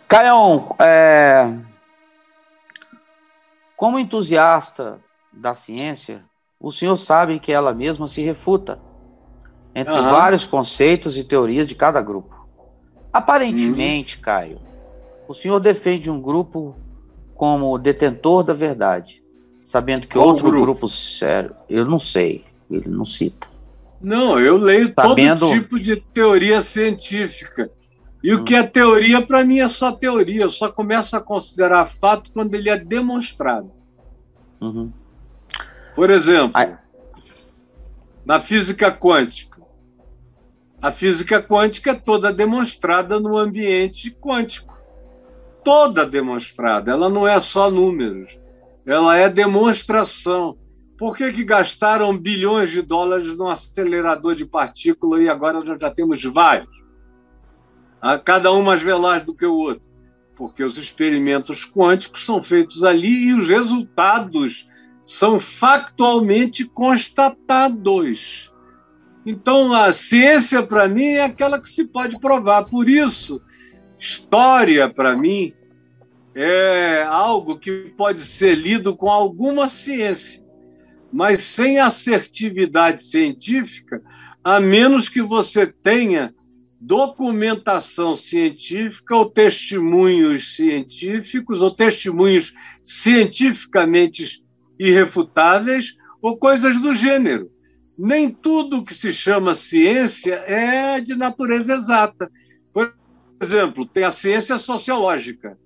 Caião, como entusiasta da ciência, o senhor sabe que ela mesma se refuta entre vários conceitos e teorias de cada grupo. Aparentemente, Caio, o senhor defende um grupo como detentor da verdade, sabendo que Qual outro grupo? grupo sério, eu não sei, ele não cita. Não, eu leio todo tipo de teoria científica. E o que é teoria, para mim, é só teoria. Eu só começo a considerar fato quando ele é demonstrado. Por exemplo, na física quântica. A física quântica é toda demonstrada no ambiente quântico. Toda demonstrada. Ela não é só números. Ela é demonstração. Por que gastaram bilhões de dólares num acelerador de partículas e agora nós já temos vários? Cada um mais veloz do que o outro. Porque os experimentos quânticos são feitos ali e os resultados são factualmente constatados. Então, a ciência, para mim, é aquela que se pode provar. Por isso, história, para mim, é algo que pode ser lido com alguma ciência, mas sem assertividade científica, a menos que você tenha documentação científica ou testemunhos científicos ou testemunhos cientificamente irrefutáveis ou coisas do gênero. Nem tudo que se chama ciência é de natureza exata. Por exemplo, tem a ciência sociológica,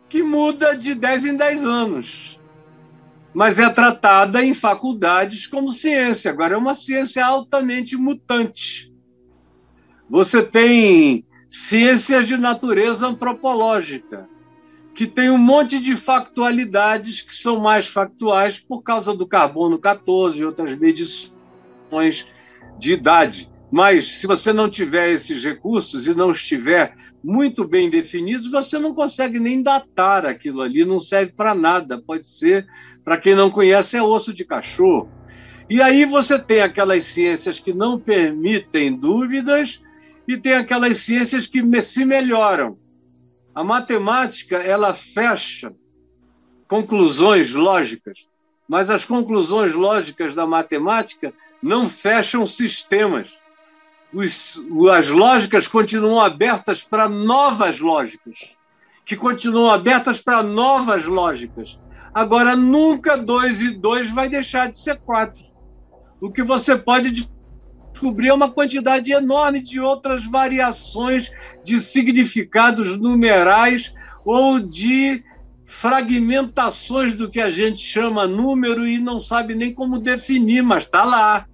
que muda de 10 em 10 anos, mas é tratada em faculdades como ciência. Agora, é uma ciência altamente mutante. Você tem ciências de natureza antropológica, que tem um monte de factualidades que são mais factuais por causa do carbono 14 e outras medições de idade. Mas, se você não tiver esses recursos e não estiver muito bem definidos, você não consegue nem datar aquilo ali, não serve para nada. Pode ser, para quem não conhece, é osso de cachorro. E aí você tem aquelas ciências que não permitem dúvidas e tem aquelas ciências que se melhoram. A matemática, ela fecha conclusões lógicas, mas as conclusões lógicas da matemática não fecham sistemas. As lógicas continuam abertas para novas lógicas, que continuam abertas para novas lógicas. Agora, nunca 2 e 2 vai deixar de ser 4. O que você pode descobrir é uma quantidade enorme de outras variações de significados numerais ou de fragmentações do que a gente chama número e não sabe nem como definir, mas está lá.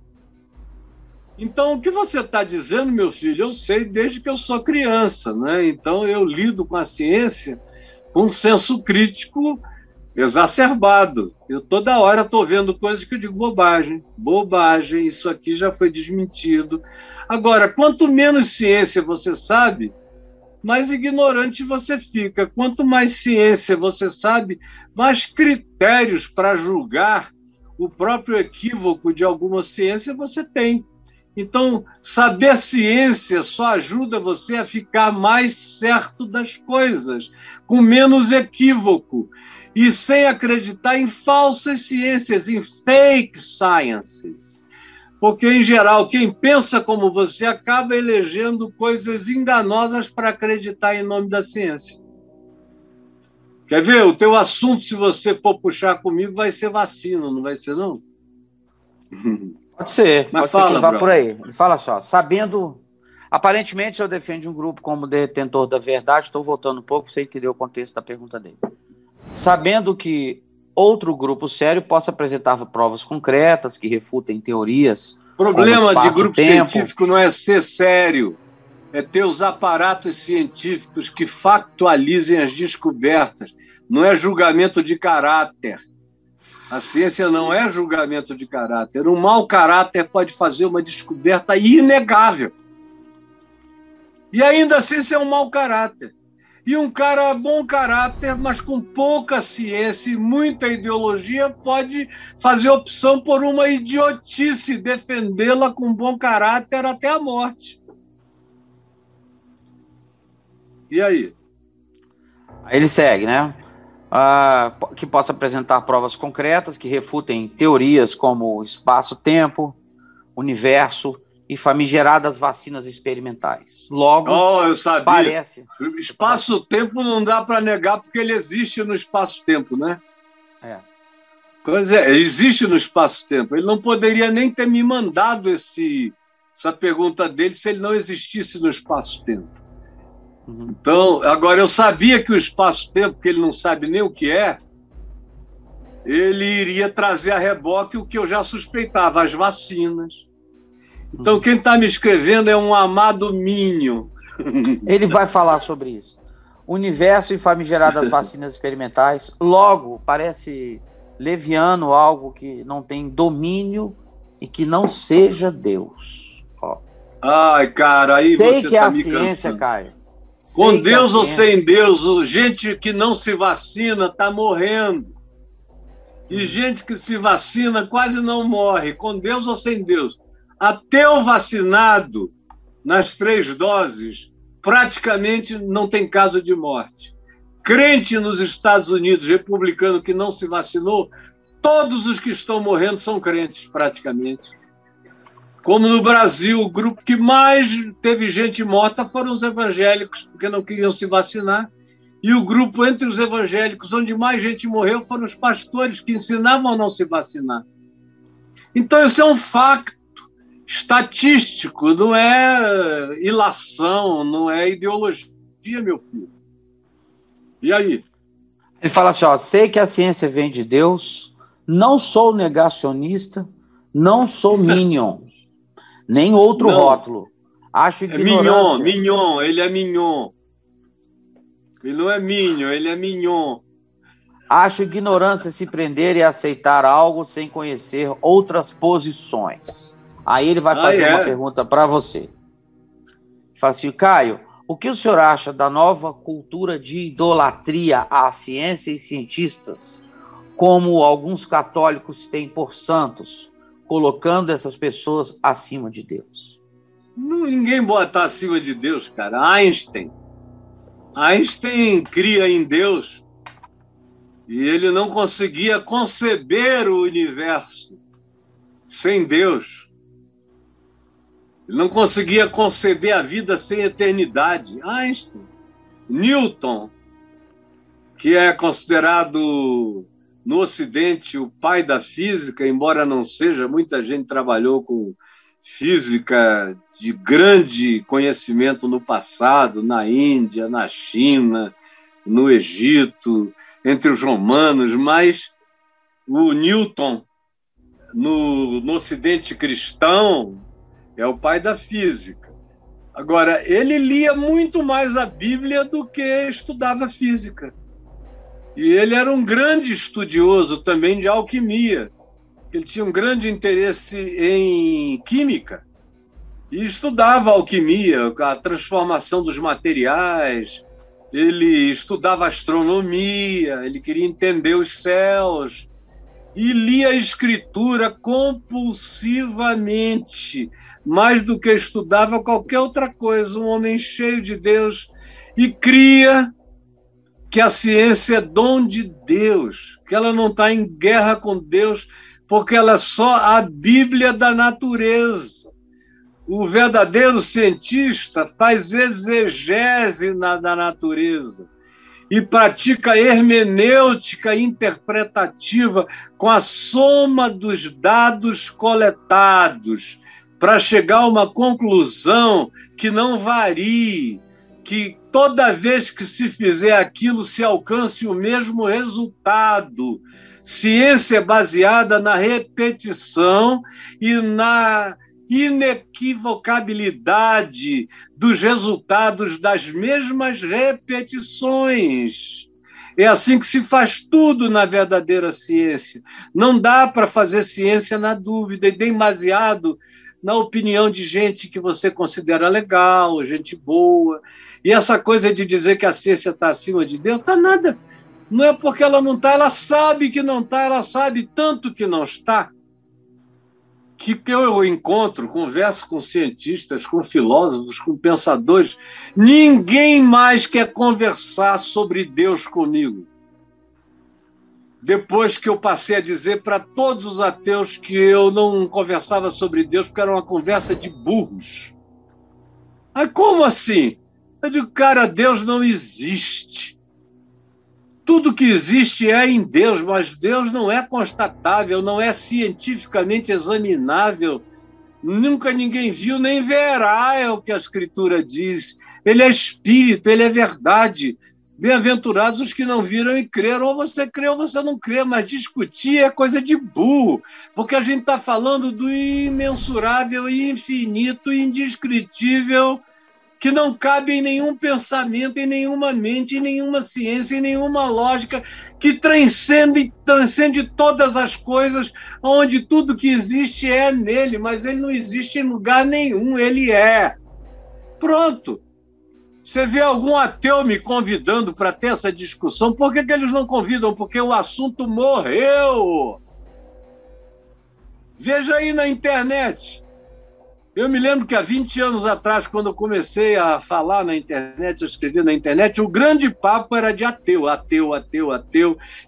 Então, o que você está dizendo, meu filho, eu sei desde que eu sou criança, né? Então, eu lido com a ciência com um senso crítico exacerbado. Eu toda hora estou vendo coisas que eu digo bobagem, isso aqui já foi desmentido. Agora, quanto menos ciência você sabe, mais ignorante você fica. Quanto mais ciência você sabe, mais critérios para julgar o próprio equívoco de alguma ciência você tem. Então, saber ciência só ajuda você a ficar mais certo das coisas, com menos equívoco, e sem acreditar em falsas ciências, em fake sciences. Porque, em geral, quem pensa como você acaba elegendo coisas enganosas para acreditar em nome da ciência. Quer ver? O teu assunto, se você for puxar comigo, vai ser vacina, não vai ser, não? Pode ser, mas pode fala, ser que vá brother. por aí. Fala só, sabendo... Aparentemente, eu defendo um grupo como detentor da verdade, estou voltando um pouco para você entender o contexto da pergunta dele. Sabendo que outro grupo sério possa apresentar provas concretas que refutem teorias. O problema de grupo científico não é ser sério, é ter os aparatos científicos que factualizem as descobertas. Não é julgamento de caráter. A ciência não é julgamento de caráter. Um mau caráter pode fazer uma descoberta inegável. E ainda assim ser um mau caráter. E um cara bom caráter, mas com pouca ciência e muita ideologia, pode fazer opção por uma idiotice, defendê-la com bom caráter até a morte. E aí? Aí ele segue, né? Que possa apresentar provas concretas que refutem teorias como espaço-tempo, universo e famigeradas vacinas experimentais. Logo, eu sabia. Parece... Espaço-tempo não dá para negar porque ele existe no espaço-tempo, né? Existe no espaço-tempo. Ele não poderia nem ter me mandado essa pergunta dele se ele não existisse no espaço-tempo. Então, agora, eu sabia que o espaço-tempo, que ele não sabe nem o que é, ele iria trazer a reboque o que eu já suspeitava, as vacinas. Então, quem está me escrevendo é um amado Minion. Ele vai falar sobre isso. Universo e famigeradas vacinas experimentais. Logo, parece leviano, algo que não tem domínio e que não seja Deus. Ai, cara, aí sei você que é tá a me ciência, cansando. Caio. Com Deus ou sem Deus, gente que não se vacina está morrendo. E gente que se vacina quase não morre, com Deus ou sem Deus. Até o vacinado, nas 3 doses, praticamente não tem caso de morte. Crente nos Estados Unidos, republicano que não se vacinou, todos os que estão morrendo são crentes, praticamente. Como no Brasil, o grupo que mais teve gente morta foram os evangélicos, porque não queriam se vacinar. E o grupo entre os evangélicos, onde mais gente morreu, foram os pastores que ensinavam a não se vacinar. Então, isso é um facto estatístico, não é ilação, não é ideologia, meu filho. E aí? Ele fala assim, sei que a ciência vem de Deus, não sou negacionista, não sou Minion, nem outro rótulo. Acho ignorância... Mignon, ele é Mignon. Ele não é Minion, ele é Mignon. Acho ignorância se prender e aceitar algo sem conhecer outras posições. Aí ele vai fazer uma pergunta para você. Ele fala assim, Caio, o que o senhor acha da nova cultura de idolatria à ciência e cientistas, como alguns católicos têm por santos, colocando essas pessoas acima de Deus? Ninguém bota acima de Deus, cara. Einstein cria em Deus e ele não conseguia conceber o universo sem Deus. Ele não conseguia conceber a vida sem eternidade. Einstein. Newton, que é considerado no Ocidente o pai da física, embora não seja, muita gente trabalhou com física de grande conhecimento no passado, na Índia, na China, no Egito, entre os romanos, mas o Newton, no Ocidente cristão, é o pai da física. Agora, ele lia muito mais a Bíblia do que estudava física. E ele era um grande estudioso também de alquimia. Ele tinha um grande interesse em química e estudava alquimia, a transformação dos materiais, ele estudava astronomia, ele queria entender os céus e lia a escritura compulsivamente, mais do que estudava qualquer outra coisa, um homem cheio de Deus, e cria que a ciência é dom de Deus, que ela não está em guerra com Deus, porque ela é só a Bíblia da natureza. O verdadeiro cientista faz exegese da natureza e pratica hermenêutica interpretativa com a soma dos dados coletados para chegar a uma conclusão que não varie, que toda vez que se fizer aquilo se alcance o mesmo resultado. Ciência baseada na repetição e na inequivocabilidade dos resultados das mesmas repetições. É assim que se faz tudo na verdadeira ciência. Não dá para fazer ciência na dúvida e bem baseado na opinião de gente que você considera legal, gente boa. E essa coisa de dizer que a ciência está acima de Deus, está nada. Não é porque ela não está, ela sabe que não está, ela sabe tanto que não está. que eu encontro, converso com cientistas, com filósofos, com pensadores, ninguém mais quer conversar sobre Deus comigo. Depois que eu passei a dizer para todos os ateus que eu não conversava sobre Deus porque era uma conversa de burros. Mas como assim? Eu digo, cara, Deus não existe. Tudo que existe é em Deus, mas Deus não é constatável, não é cientificamente examinável. Nunca ninguém viu nem verá, é o que a Escritura diz. Ele é espírito, ele é verdade. Bem-aventurados os que não viram e creram. Ou você crê ou você não crê, mas discutir é coisa de burro, porque a gente está falando do imensurável, infinito, indescritível, que não cabe em nenhum pensamento, em nenhuma mente, em nenhuma ciência, em nenhuma lógica, que transcende todas as coisas, onde tudo que existe é nele, mas ele não existe em lugar nenhum, ele é. Pronto. Você vê algum ateu me convidando para ter essa discussão, por que eles não convidam? Porque o assunto morreu. Veja aí na internet. Eu me lembro que há 20 anos atrás, quando eu comecei a falar na internet, a escrever na internet, o grande papo era de ateu,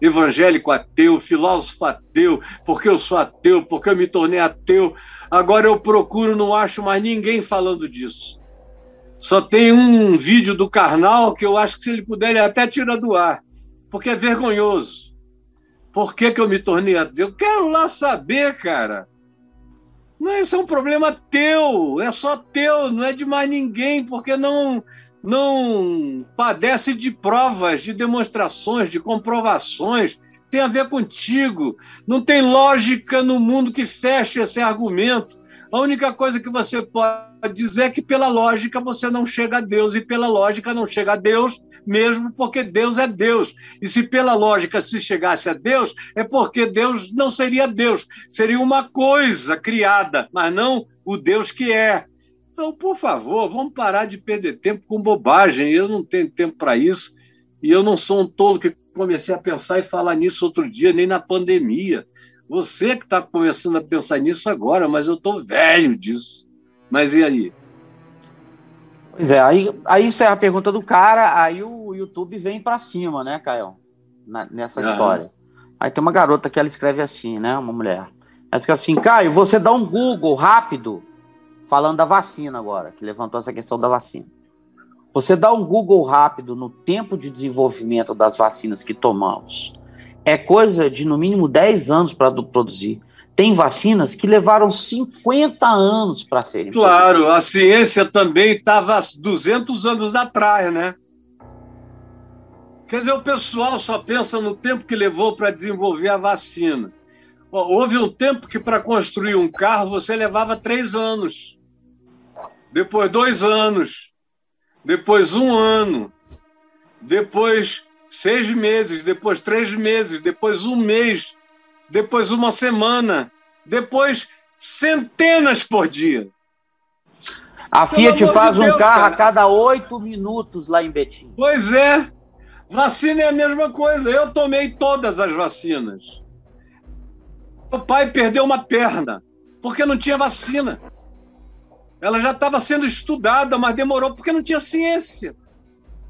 evangélico ateu, filósofo ateu, porque eu sou ateu, porque eu me tornei ateu. Agora eu procuro, não acho mais ninguém falando disso. Só tem um vídeo do Karnal que eu acho que se ele puder, ele até tira do ar, porque é vergonhoso. Por que eu me tornei ateu? Eu quero lá saber, cara. Não, isso é um problema teu, é só teu, não é de mais ninguém, porque não padece de provas, de demonstrações, de comprovações, tem a ver contigo. Não tem lógica no mundo que feche esse argumento. A única coisa que você pode dizer é que pela lógica você não chega a Deus, e pela lógica não chega a Deus mesmo porque Deus é Deus. E se pela lógica se chegasse a Deus, é porque Deus não seria Deus, seria uma coisa criada, mas não o Deus que é. Então, por favor, vamos parar de perder tempo com bobagem. Eu não tenho tempo para isso, e eu não sou um tolo que comecei a pensar e falar nisso outro dia, nem na pandemia. Você que está começando a pensar nisso agora, mas eu estou velho disso. Mas e aí? Pois é, aí isso é a pergunta do cara, aí o YouTube vem pra cima, né, Caio? Nessa história. Aí tem uma garota que ela escreve assim, né, uma mulher. Ela escreve assim, Caio, você dá um Google rápido, falando da vacina agora, que levantou essa questão da vacina. Você dá um Google rápido no tempo de desenvolvimento das vacinas que tomamos. É coisa de, no mínimo, 10 anos para produzir. Tem vacinas que levaram 50 anos para serem produzidas. Claro, a ciência também estava 200 anos atrás, né? Quer dizer, o pessoal só pensa no tempo que levou para desenvolver a vacina. Houve um tempo que para construir um carro você levava 3 anos, depois 2 anos, depois 1 ano, depois 6 meses, depois 3 meses, depois 1 mês, depois 1 semana, depois centenas por dia. A Fiat faz um carro a cada 8 minutos lá em Betim. Pois é, vacina é a mesma coisa. Eu tomei todas as vacinas. Meu pai perdeu uma perna porque não tinha vacina. Ela já estava sendo estudada, mas demorou porque não tinha ciência.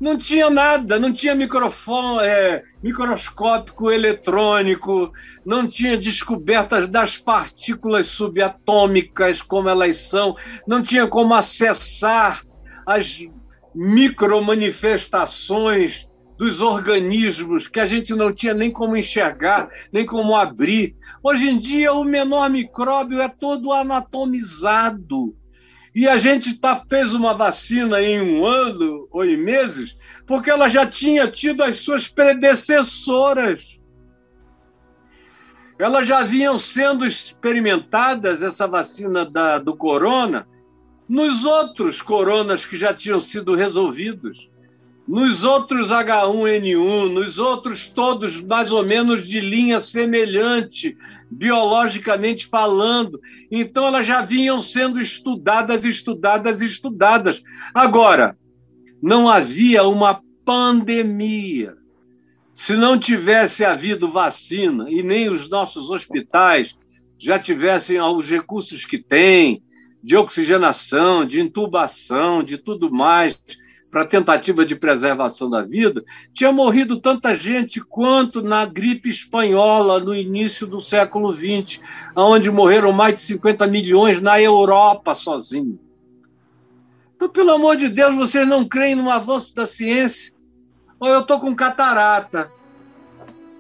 Não tinha nada, não tinha microscópico eletrônico, não tinha descobertas das partículas subatômicas, como elas são, não tinha como acessar as micromanifestações dos organismos, que a gente não tinha nem como enxergar, nem como abrir. Hoje em dia, o menor micróbio é todo anatomizado. E a gente fez uma vacina em 1 ano ou em meses, porque ela já tinha tido as suas predecessoras. Elas já vinham sendo experimentadas, essa vacina do corona, nos outros coronas que já tinham sido resolvidos, nos outros H1N1, nos outros todos mais ou menos de linha semelhante, biologicamente falando. Então, elas já vinham sendo estudadas. Agora, não havia uma pandemia. Se não tivesse havido vacina e nem os nossos hospitais já tivessem os recursos que têm, de oxigenação, de intubação, de tudo mais, para tentativa de preservação da vida, tinha morrido tanta gente quanto na gripe espanhola no início do século XX, onde morreram mais de 50 milhões na Europa sozinho. Então, pelo amor de Deus, vocês não creem no avanço da ciência? Ou eu estou com catarata,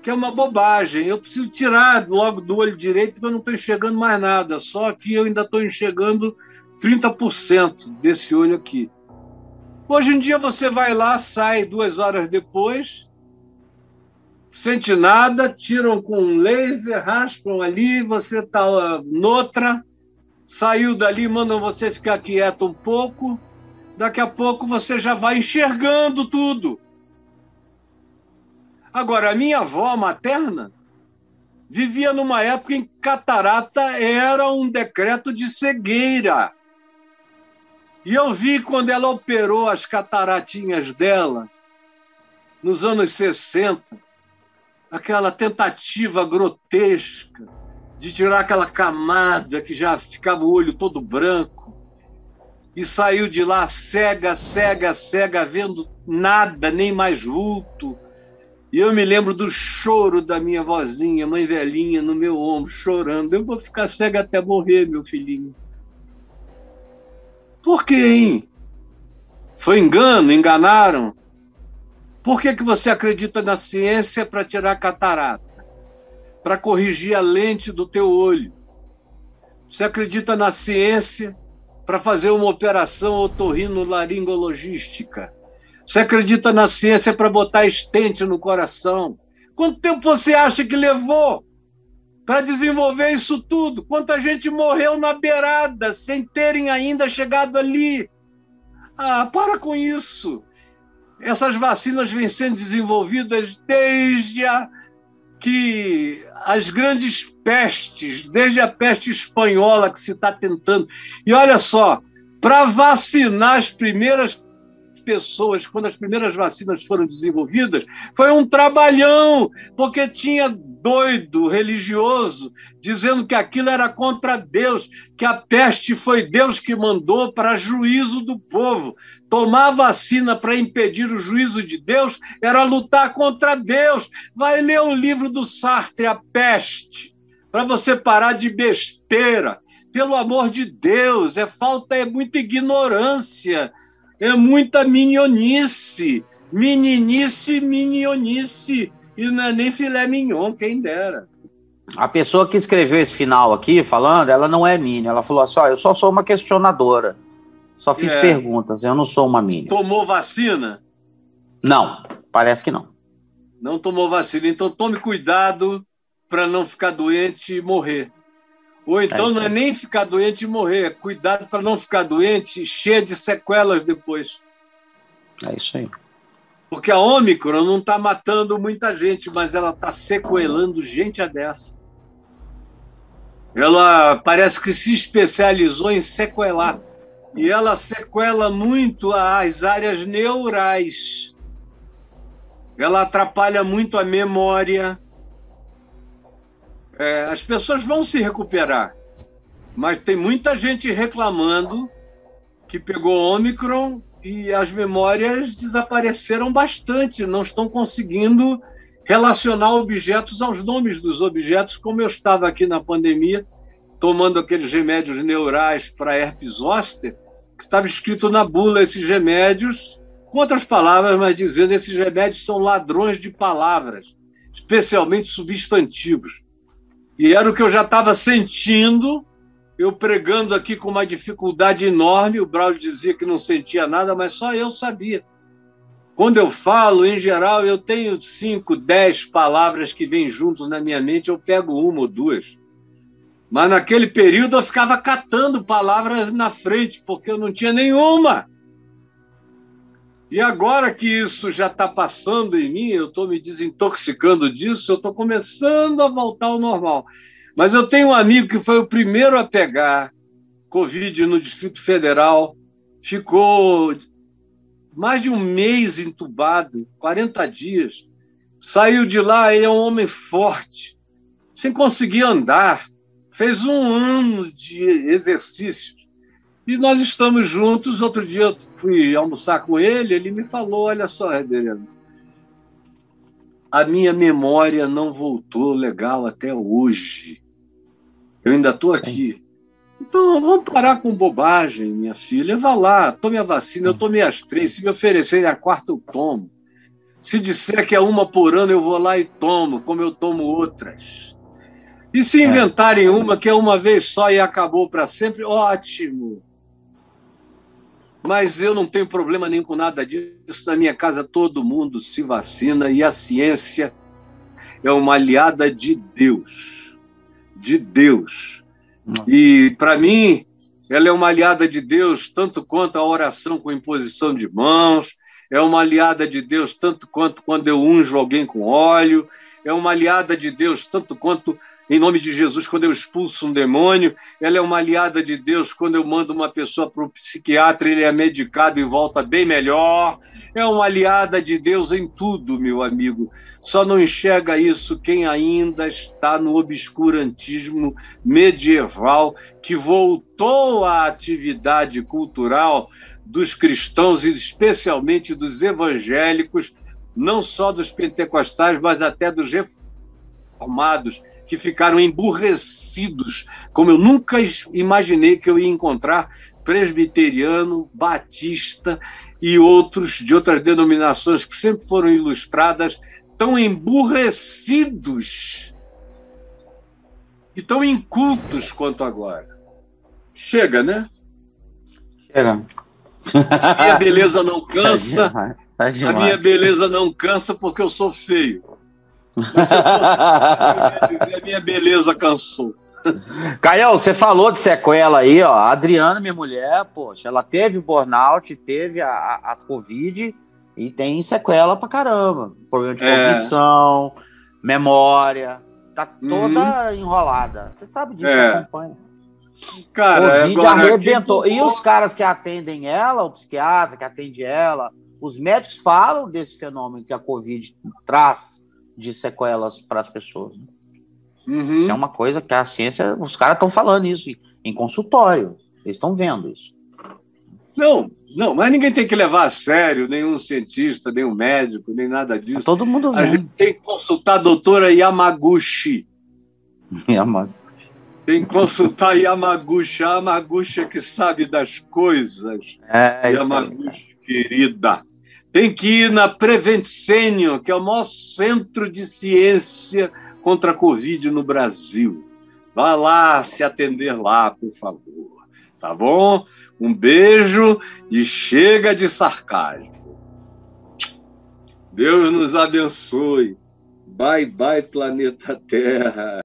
que é uma bobagem. Eu preciso tirar logo do olho direito, porque eu não estou enxergando mais nada. Só que eu ainda estou enxergando 30% desse olho aqui. Hoje em dia você vai lá, sai 2 horas depois, sente nada, tiram com um laser, raspam ali, você está noutra, saiu dali, mandam você ficar quieto um pouco, daqui a pouco você já vai enxergando tudo. Agora, a minha avó materna vivia numa época em que catarata era um decreto de cegueira. E eu vi quando ela operou as cataratinhas dela, nos anos 60, aquela tentativa grotesca de tirar aquela camada que já ficava o olho todo branco, e saiu de lá cega, cega, cega, vendo nada, nem mais vulto. E eu me lembro do choro da minha vozinha, mãe velhinha, no meu ombro, chorando. Eu vou ficar cega até morrer, meu filhinho. Por quê, hein? Foi engano? Enganaram? Por que você acredita na ciência para tirar catarata? Para corrigir a lente do teu olho? Você acredita na ciência para fazer uma operação otorrinolaringologística? Você acredita na ciência para botar estente no coração? Quanto tempo você acha que levou para desenvolver isso tudo? Quanta gente morreu na beirada sem terem ainda chegado ali? Ah, para com isso. Essas vacinas vêm sendo desenvolvidas desde que as grandes pestes, desde a peste espanhola que se está tentando. E olha só, para vacinar as primeiras pessoas, quando as primeiras vacinas foram desenvolvidas, foi um trabalhão, porque tinha doido religioso dizendo que aquilo era contra Deus, que a peste foi Deus que mandou para juízo do povo. Tomar vacina para impedir o juízo de Deus era lutar contra Deus. Vai ler o livro do Sartre, A Peste, para você parar de besteira. Pelo amor de Deus, é muita ignorância. É muita minionice, minionice, e não é nem filé mignon, quem dera. A pessoa que escreveu esse final aqui, falando, ela não é mini, ela falou assim, eu só sou uma questionadora, só fiz perguntas, eu não sou uma mini. Tomou vacina? Não, parece que não. Não tomou vacina, então tome cuidado para não ficar doente e morrer. Ou então não é nem ficar doente e morrer, cuidado para não ficar doente e cheio de sequelas depois. É isso aí. Porque a Ômicron não está matando muita gente, mas ela está sequelando gente a dessa. Ela parece que se especializou em sequelar. E ela sequela muito as áreas neurais. Ela atrapalha muito a memória. As pessoas vão se recuperar, mas tem muita gente reclamando que pegou Ômicron e as memórias desapareceram bastante, não estão conseguindo relacionar objetos aos nomes dos objetos, como eu estava aqui na pandemia, tomando aqueles remédios neurais para herpes zoster, que estava escrito na bula, esses remédios, com outras palavras, mas dizendo esses remédios são ladrões de palavras, especialmente substantivos. E era o que eu já estava sentindo, eu pregando aqui com uma dificuldade enorme. O Braulio dizia que não sentia nada, mas só eu sabia. Quando eu falo, em geral, eu tenho 5, 10 palavras que vêm junto na minha mente, eu pego 1 ou 2. Mas naquele período eu ficava catando palavras na frente, porque eu não tinha nenhuma. E agora que isso já está passando em mim, eu estou me desintoxicando disso, eu estou começando a voltar ao normal. Mas eu tenho um amigo que foi o primeiro a pegar Covid no Distrito Federal, ficou mais de 1 mês entubado, 40 dias. Saiu de lá, ele é um homem forte, sem conseguir andar. fez 1 ano de exercícios. E nós estamos juntos. Outro dia eu fui almoçar com ele, ele me falou, olha só, reverendo, a minha memória não voltou legal até hoje. Eu ainda estou aqui. Então, vamos parar com bobagem, minha filha. Vá lá, tome a vacina, eu tomei as 3. Se me oferecerem a 4ª, eu tomo. Se disser que é 1 por ano, eu vou lá e tomo, como eu tomo outras. E se inventarem uma que é uma vez só e acabou para sempre, ótimo. Mas eu não tenho problema nenhum com nada disso. Na minha casa, todo mundo se vacina e a ciência é uma aliada de Deus. De Deus. E, para mim, ela é uma aliada de Deus tanto quanto a oração com imposição de mãos, é uma aliada de Deus tanto quanto quando eu unjo alguém com óleo, é uma aliada de Deus tanto quanto, em nome de Jesus, quando eu expulso um demônio, ela é uma aliada de Deus quando eu mando uma pessoa para o psiquiatra, ele é medicado e volta bem melhor, é uma aliada de Deus em tudo, meu amigo. Só não enxerga isso quem ainda está no obscurantismo medieval, que voltou à atividade cultural dos cristãos e especialmente dos evangélicos, não só dos pentecostais, mas até dos reformados, que ficaram emburrecidos, como eu nunca imaginei que eu ia encontrar presbiteriano, batista e outros de outras denominações que sempre foram ilustradas, tão emburrecidos e tão incultos quanto agora. Chega, né? Chega. A minha beleza não cansa. A minha beleza não cansa porque eu sou feio. Mas se eu fosse, a minha beleza cansou. Caião, você falou de sequela aí, ó. A Adriana, minha mulher, poxa, ela teve burnout, teve a Covid e tem sequela pra caramba. Problema de cognição, memória, tá toda enrolada. Você sabe disso, acompanha. Cara, Covid arrebentou. E os caras que atendem ela, o psiquiatra que atende ela, os médicos falam desse fenômeno que a Covid traz de sequelas para as pessoas. Isso é uma coisa que a ciência, os caras estão falando isso em consultório. Eles estão vendo isso. Não, mas ninguém tem que levar a sério, nenhum cientista, nenhum médico, nem nada disso. Todo mundo vendo. A gente tem que consultar a doutora Yamaguchi. Tem que consultar a Yamaguchi. A Yamaguchi é que sabe das coisas. Yamaguchi, querida. Tem que ir na Prevencenio, que é o maior centro de ciência contra a Covid no Brasil. Vá lá se atender lá, por favor. Tá bom? Um beijo e chega de sarcasmo. Deus nos abençoe. Bye, bye, planeta Terra.